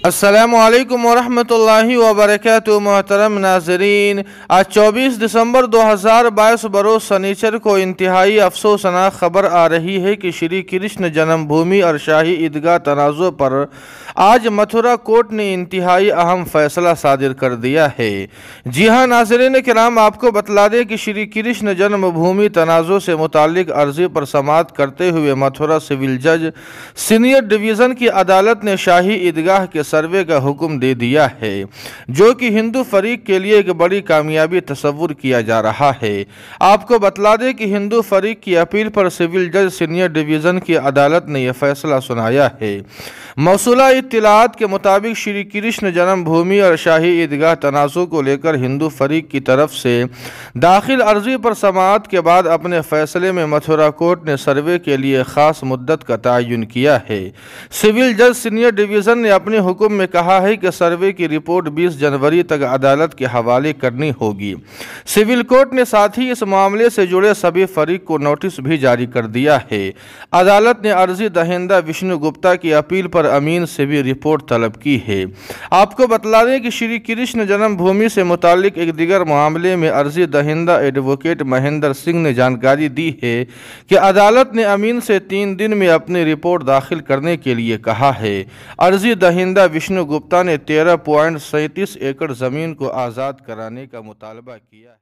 अस्सलामुअलैकुम वरहमतुल्लाहि वबरकातुहू। मोहतरम नाज़रीन, आज 24 दिसंबर 2022 बरोज़ सनीचर को इंतहाई अफसोसनाक खबर आ रही है कि श्री कृष्ण जन्मभूमि और शाही ईदगाह तनाज़ों पर आज मथुरा कोर्ट ने इंतहाई अहम फैसला सादिर कर दिया है। जी हाँ नाज़रीन किराम, आपको बतला दें कि श्री कृष्ण जन्मभूमि तनाज़ों से मुताल्लिक अर्जी पर समाअत करते हुए मथुरा सिविल जज सीनियर डिवीज़न की अदालत ने शाही ईदगाह के सर्वे का हुक्म दे दिया है, जो कि हिंदू फरीक के लिए एक बड़ी कामयाबी तस्वुर किया जा रहा है। आपको बतला दें कि हिंदू फरीक की अपील पर सिविल जज सीनियर डिवीज़न की अदालत ने यह फैसला सुनाया है। मौसूला इत्तिलात के मुताबिक श्री कृष्ण जन्मभूमि और शाही ईदगाह तनाज़ों को लेकर हिंदू फरीक की तरफ से दाखिल अर्जी पर समाअत के बाद अपने फैसले में मथुरा कोर्ट ने सर्वे के लिए ख़ास मुद्दत का तयन किया है। सिविल जज सीनियर डिवीज़न ने अपने हुक्म में कहा है कि सर्वे की रिपोर्ट 20 जनवरी तक अदालत के हवाले करनी होगी। सिविल कोर्ट ने साथ ही इस मामले से जुड़े सभी फरीक को नोटिस भी जारी कर दिया है। अदालत ने अर्जी दहिंदा विष्णु गुप्ता की अपील पर अमीन से भी रिपोर्ट तलब की है। आपको बतला दें कि श्री कृष्ण जन्मभूमि से मुताल्लिक एक दीगर मामले में अर्जी दहिंदा एडवोकेट महेंद्र सिंह ने जानकारी दी है कि अदालत ने अमीन से 3 दिन में अपनी रिपोर्ट दाखिल करने के लिए कहा है। अर्जी दहिंदा विष्णु गुप्ता ने 13.37 एकड़ ज़मीन को आज़ाद कराने का मुतालबा किया।